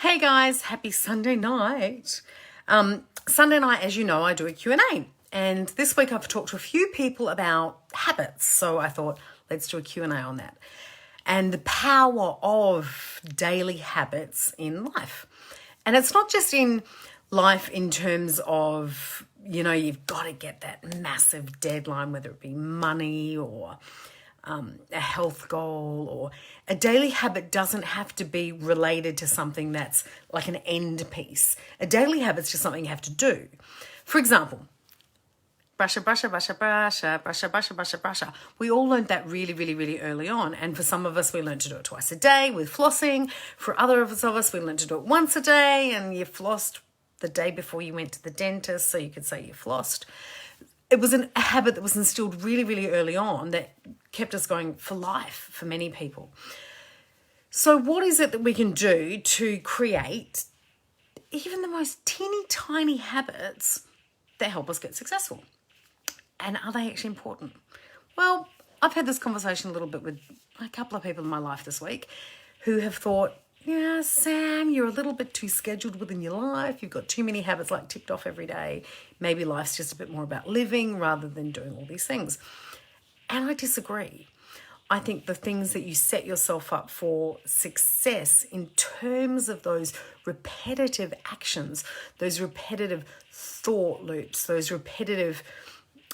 Hey guys, happy Sunday night. Sunday night, as you know, I do a Q&A. And this week I've talked to a few people about habits. So I thought, let's do a Q&A on that. And the power of daily habits in life. And it's not just in life in terms of, you've got to get that massive deadline, whether it be money or a health goal, or a daily habit doesn't have to be related to something that's like an end piece. A daily habit's just something you have to do. For example, brusha, brusha, brusha, brusha, brusha, brusha, brusha, brusha. We all learned that really, really, really early on. And for some of us, we learned to do it twice a day with flossing. For other of us, we learned to do it once a day, and you flossed the day before you went to the dentist, so you could say you flossed. It was a habit that was instilled really, really early on that kept us going for life for many people. So what is it that we can do to create even the most teeny tiny habits that help us get successful? And are they actually important? Well, I've had this conversation a little bit with a couple of people in my life this week who have thought, yeah, Sam, you're a little bit too scheduled within your life. You've got too many habits like ticked off every day. Maybe life's just a bit more about living rather than doing all these things. And I disagree. I think the things that you set yourself up for success in terms of those repetitive actions, those repetitive thought loops, those repetitive,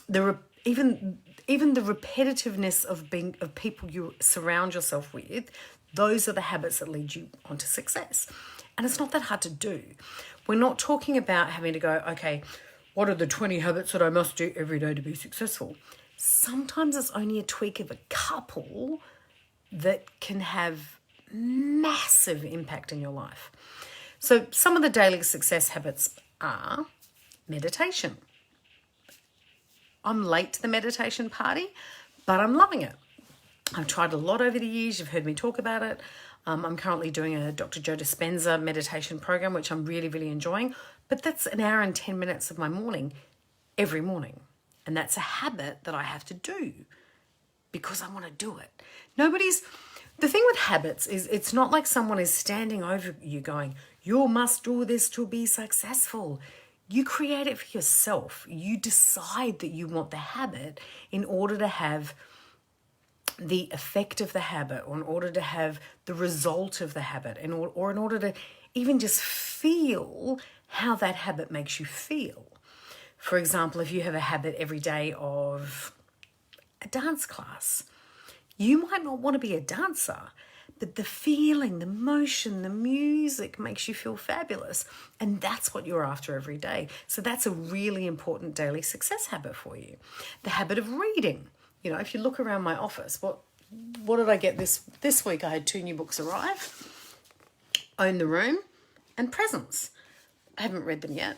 even the repetitiveness of people you surround yourself with, those are the habits that lead you onto success. And it's not that hard to do. We're not talking about having to go, okay, what are the 20 habits that I must do every day to be successful? Sometimes it's only a tweak of a couple that can have massive impact in your life. So some of the daily success habits are meditation. I'm late to the meditation party, but I'm loving it. I've tried a lot over the years. You've heard me talk about it. I'm currently doing a Dr. Joe Dispenza meditation program, which I'm really, really enjoying. But that's an hour and 10 minutes of my morning every morning. And that's a habit that I have to do because I want to do it. The thing with habits is it's not like someone is standing over you going, you must do this to be successful. You create it for yourself. You decide that you want the habit in order to have the effect of the habit, or in order to have the result of the habit, or in order to even just feel how that habit makes you feel. For example, if you have a habit every day of a dance class, you might not want to be a dancer, but the feeling, the motion, the music makes you feel fabulous. And that's what you're after every day. So that's a really important daily success habit for you. The habit of reading. If you look around my office, what did I get this week? I had 2 new books arrive. Own the Room and Presence. I haven't read them yet.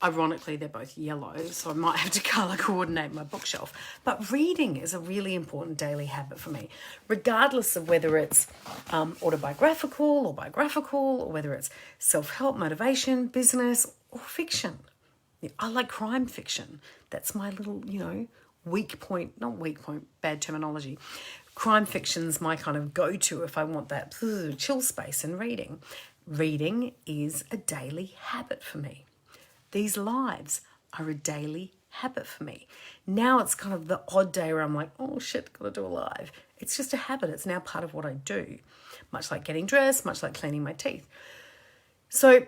Ironically, they're both yellow, so I might have to colour coordinate my bookshelf. But reading is a really important daily habit for me, regardless of whether it's autobiographical or biographical, or whether it's self-help, motivation, business, or fiction. I like crime fiction. That's my little, weak point, not weak point, bad terminology. Crime fiction's my kind of go-to if I want that chill space in reading. Reading is a daily habit for me. These lives are a daily habit for me. Now it's kind of the odd day where I'm like, oh shit, gotta do a live. It's just a habit. It's now part of what I do. Much like getting dressed, much like cleaning my teeth. So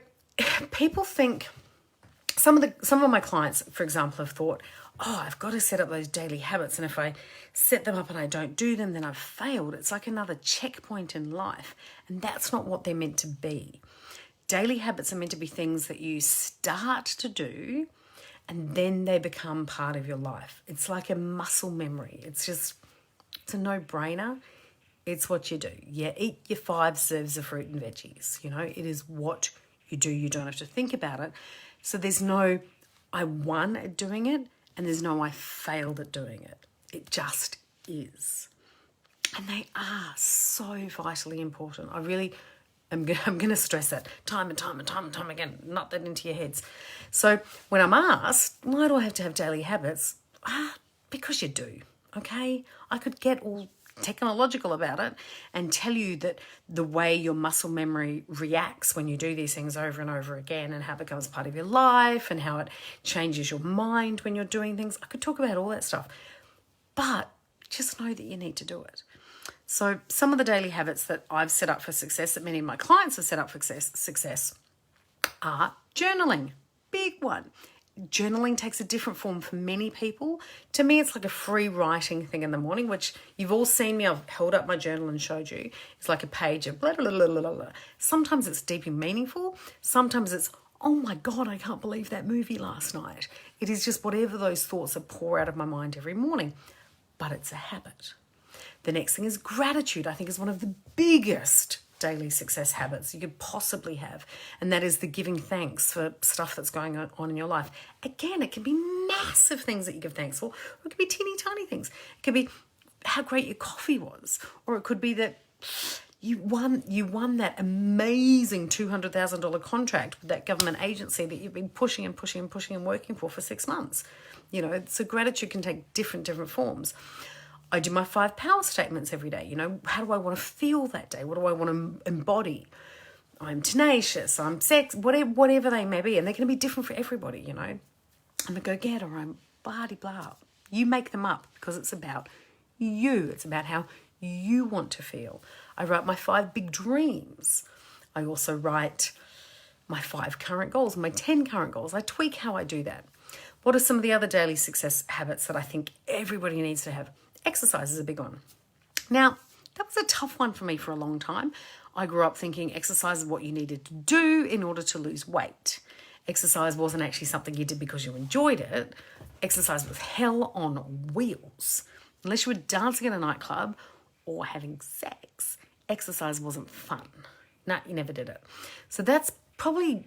people think, some of my clients, for example, have thought, oh, I've got to set up those daily habits, and if I set them up and I don't do them, then I've failed. It's like another checkpoint in life, and that's not what they're meant to be. Daily habits are meant to be things that you start to do, and then they become part of your life. It's like a muscle memory. It's a no-brainer. It's what you do. Yeah, eat your 5 serves of fruit and veggies. It is what you do. You don't have to think about it. So there's no I won at doing it, and there's no I failed at doing it. It just is. And they are so vitally important. I'm going to stress that time and time again, knock that into your heads. So when I'm asked, why do I have to have daily habits? Because you do, okay? I could get all technological about it and tell you that the way your muscle memory reacts when you do these things over and over again, and how it becomes part of your life, and how it changes your mind when you're doing things. I could talk about all that stuff, but just know that you need to do it. So some of the daily habits that I've set up for success, that many of my clients have set up for success are journaling. Big one. Journaling takes a different form for many people. To me, it's like a free writing thing in the morning, which you've all seen me. I've held up my journal and showed you. It's like a page of blah, blah, blah, blah, blah. Sometimes it's deep and meaningful. Sometimes it's, oh my God, I can't believe that movie last night. It is just whatever those thoughts that pour out of my mind every morning. But it's a habit. The next thing is gratitude. I think is one of the biggest daily success habits you could possibly have. And that is the giving thanks for stuff that's going on in your life. Again, it can be massive things that you give thanks for, or it could be teeny tiny things. It could be how great your coffee was, or it could be that you won that amazing $200,000 contract with that government agency that you've been pushing and working for 6 months. You know, so gratitude can take different forms. I do my 5 power statements every day. You know, how do I want to feel that day? What do I want to embody? I'm tenacious, I'm sex, whatever they may be. And they're going to be different for everybody, you know. I'm a go-getter, I'm blah-de-blah. You make them up because it's about you. It's about how you want to feel. I write my 5 big dreams. I also write my 5 current goals, my 10 current goals. I tweak how I do that. What are some of the other daily success habits that I think everybody needs to have? Exercise is a big one. Now, that was a tough one for me for a long time. I grew up thinking exercise is what you needed to do in order to lose weight. Exercise wasn't actually something you did because you enjoyed it. Exercise was hell on wheels. Unless you were dancing in a nightclub or having sex, exercise wasn't fun. No, you never did it. So I probably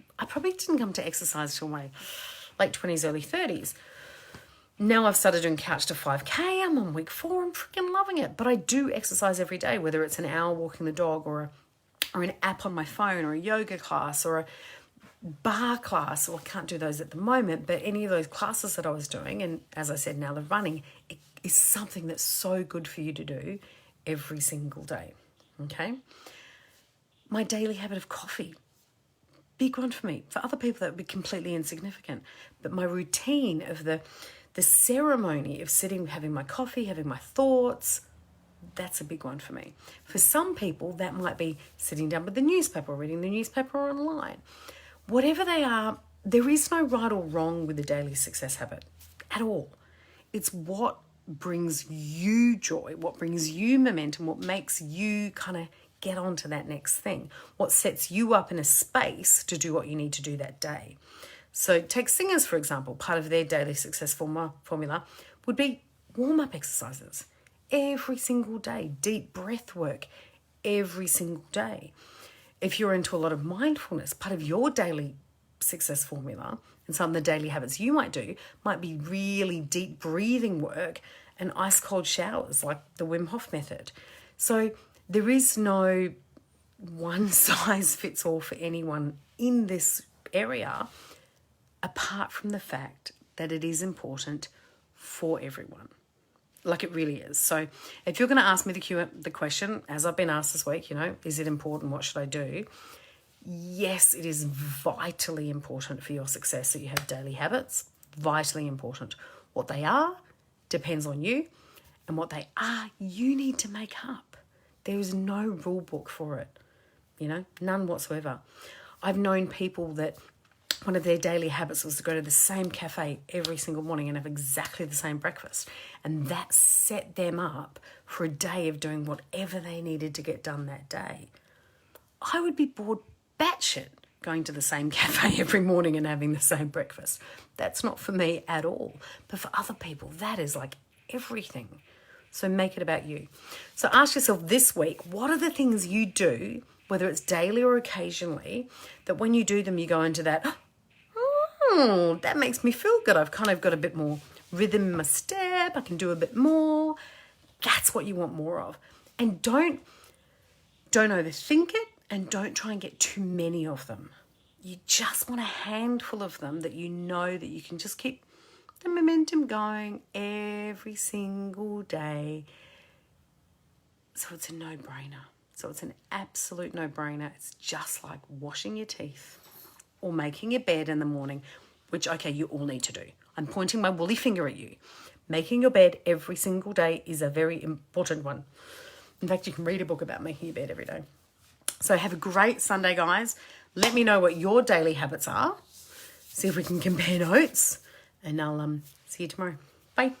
didn't come to exercise till my late 20s, early 30s. Now I've started doing couch to 5K. I'm on week 4. I'm freaking loving it. But I do exercise every day, whether it's an hour walking the dog or an app on my phone or a yoga class or a bar class. Well, I can't do those at the moment, but any of those classes that I was doing, and as I said, now the running, it is something that's so good for you to do every single day. Okay? My daily habit of coffee. Big one for me. For other people, that would be completely insignificant. But my routine of the ceremony of sitting, having my coffee, having my thoughts, that's a big one for me. For some people, that might be sitting down with the newspaper or reading the newspaper online. Whatever they are, there is no right or wrong with the daily success habit at all. It's what brings you joy, what brings you momentum, what makes you kind of get on to that next thing, what sets you up in a space to do what you need to do that day. So take singers, for example. Part of their daily success formula would be warm-up exercises every single day, deep breath work every single day. If you're into a lot of mindfulness, part of your daily success formula and some of the daily habits you might do might be really deep breathing work and ice cold showers like the Wim Hof method. So there is no one size fits all for anyone in this area, apart from the fact that it is important for everyone. Like it really is. So if you're going to ask me the question, as I've been asked this week, you know, is it important? What should I do? Yes, it is vitally important for your success that you have daily habits. Vitally important. What they are depends on you, and what they are, you need to make up. There is no rule book for it, you know, none whatsoever. I've known people that one of their daily habits was to go to the same cafe every single morning and have exactly the same breakfast. And that set them up for a day of doing whatever they needed to get done that day. I would be bored batshit going to the same cafe every morning and having the same breakfast. That's not for me at all. But for other people, that is like everything. So make it about you. So ask yourself this week, what are the things you do, whether it's daily or occasionally, that when you do them, you go into that, that makes me feel good. I've kind of got a bit more rhythm in my step. I can do a bit more. That's what you want more of. And don't overthink it, and don't try and get too many of them. You just want a handful of them that you know that you can just keep the momentum going every single day. So it's a no-brainer. So it's an absolute no-brainer. It's just like washing your teeth or making your bed in the morning, which, okay, you all need to do. I'm pointing my woolly finger at you. Making your bed every single day is a very important one. In fact, you can read a book about making your bed every day. So have a great Sunday, guys. Let me know what your daily habits are. See if we can compare notes. And I'll see you tomorrow. Bye.